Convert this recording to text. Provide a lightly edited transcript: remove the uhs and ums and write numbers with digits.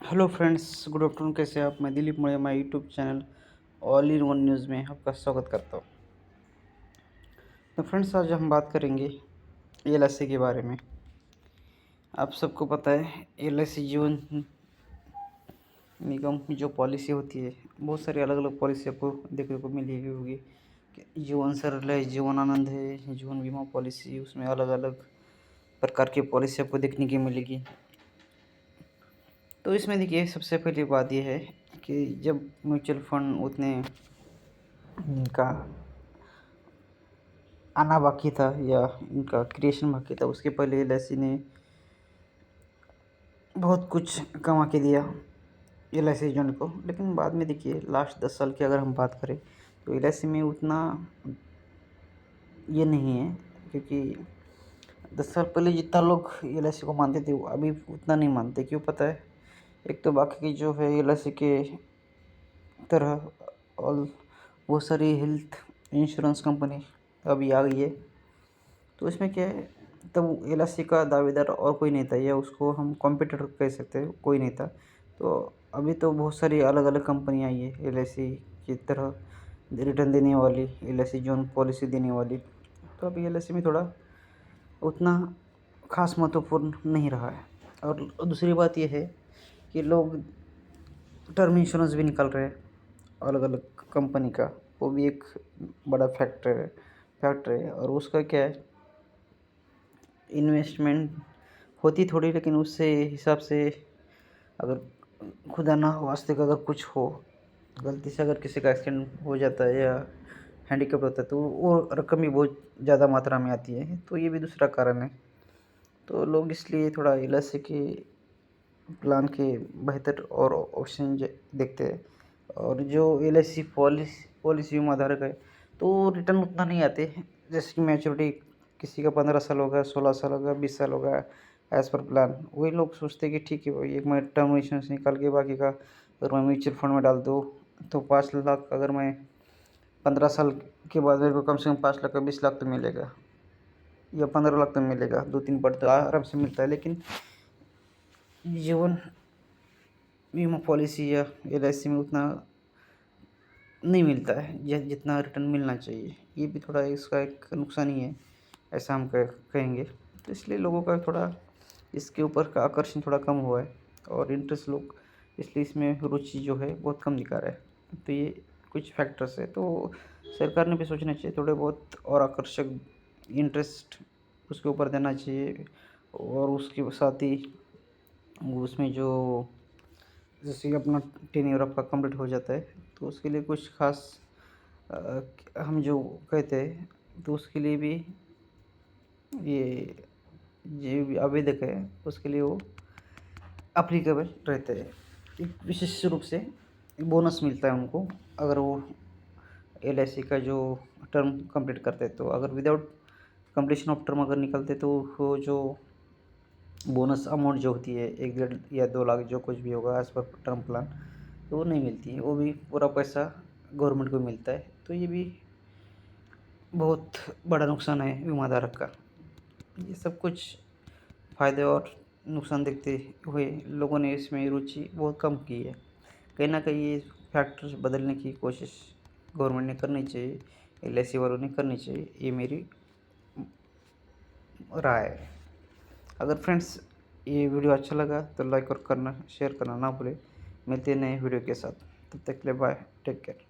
Hello friends, good afternoon. कैसे हैं आप? मैं दिलीप मोड़े, my YouTube channel all in one news में आपका स्वागत करता हूं। तो फ्रेंड्स, आज हम बात करेंगे एलआईसी के बारे में। आप सबको पता है एलआईसी जीवन निगम की जो पॉलिसी होती है, बहुत सारी अलग अलग पॉलिसी आपको देखने को मिली होगी कि जीवन सरल है, जीवन आनंद है, जीवन बीमा पॉलिसी, उसमें अलग अलग प्रकार की पॉलिसी आपको देखने की मिलेगी। तो इसमें देखिए, सबसे पहली बात यह है कि जब म्यूचुअल फंड उतने इनका आना बाकी था या इनका क्रिएशन बाकी था, उसके पहले एलआईसी ने बहुत कुछ कमा के दिया एलआईसी एजेंट को। लेकिन बाद में देखिए, लास्ट 10 साल की अगर हम बात करें तो एलआईसी में उतना ये नहीं है, क्योंकि 10 साल पहले जितना लोग एलआईसी को मानते थे वो अभी उतना नहीं मानते। क्यों पता है? एक तो बाकी की जो है एलआईसी के तरह और बहुत सारी हेल्थ इंश्योरेंस कंपनी अभी आ गई है। तो इसमें क्या है, तब एलआईसी का दावेदार और कोई नहीं था, या उसको हम कॉम्पिटिटर कह सकते हैं, कोई नहीं था। तो अभी तो बहुत सारी अलग अलग कंपनियाँ आई है एलआईसी की तरह रिटर्न देने वाली, एलआईसी जोन पॉलिसी देने वाली। तो अभी एलआईसी में थोड़ा उतना खास महत्वपूर्ण नहीं रहा है। और दूसरी बात यह है कि लोग टर्म इंश्योरेंस भी निकाल रहे हैं अलग अलग कंपनी का, वो भी एक बड़ा फैक्टर है। और उसका क्या है, इन्वेस्टमेंट होती थोड़ी, लेकिन उससे हिसाब से अगर खुदा ना वास्ते का अगर कुछ हो, गलती से अगर किसी का एक्सीडेंट हो जाता है या हैंडीकैप होता है, तो वो रकम भी बहुत ज़्यादा मात्रा में आती है। तो ये भी दूसरा कारण है। तो लोग इसलिए थोड़ा एलआईसी के प्लान के बेहतर और ऑप्शन देखते हैं। और जो एलआईसी पॉलिसी बीमा धारक है, तो रिटर्न उतना नहीं आते। जैसे कि मैच्योरिटी किसी का 15 साल होगा, 16 साल होगा, 20 साल होगा, एज़ पर प्लान। वही लोग सोचते हैं कि ठीक है भाई, एक मैं टर्म इंश्योरेंस निकाल के बाकी का अगर मैं म्यूचुअल फंड में डाल दूँ तो 5 लाख, अगर मैं 15 साल के बाद मेरे को कम से कम 5 लाख का 20 लाख तो मिलेगा, या 15 लाख तो मिलेगा, 2-3 पट तो आराम से मिलता है। लेकिन जीवन बीमा पॉलिसी या एलआईसी में उतना नहीं मिलता है जितना रिटर्न मिलना चाहिए। ये भी थोड़ा इसका एक नुकसान ही है, ऐसा हम कहेंगे। तो इसलिए लोगों का थोड़ा इसके ऊपर का आकर्षण थोड़ा कम हुआ है, और इंटरेस्ट लोग इसलिए इसमें रुचि जो है बहुत कम दिखा रहा है। तो ये कुछ फैक्टर्स है। तो सरकार ने भी सोचना चाहिए थोड़े बहुत और आकर्षक इंटरेस्ट उसके ऊपर देना चाहिए। और उसके साथ ही उसमें जो जैसे कि अपना टेन्योर आपका कंप्लीट हो जाता है, तो उसके लिए कुछ खास हम जो कहते हैं, तो उसके लिए भी ये जो भी आवेदक है उसके लिए वो अप्लीकेबल रहते हैं। एक विशेष रूप से बोनस मिलता है उनको अगर वो एलआईसी का जो टर्म कंप्लीट करते हैं। तो अगर विदाउट कंप्लीशन ऑफ टर्म अगर निकलते तो वो जो बोनस अमाउंट जो होती है 1-1.5 या 2 लाख जो कुछ भी होगा एज पर टर्म प्लान, तो वो नहीं मिलती है। वो भी पूरा पैसा गवर्नमेंट को मिलता है। तो ये भी बहुत बड़ा नुकसान है बीमा धारक का। ये सब कुछ फ़ायदे और नुकसान देखते हुए लोगों ने इसमें रुचि बहुत कम की है। कहीं ना कहीं ये फैक्टर्स बदलने की कोशिश गवर्नमेंट ने करनी चाहिए, एलआईसी वालों ने करनी चाहिए, ये मेरी राय है। अगर फ्रेंड्स ये वीडियो अच्छा लगा तो लाइक और करना, शेयर करना ना भूलें। मिलते हैं नए वीडियो के साथ, तब तक के लिए बाय, टेक केयर।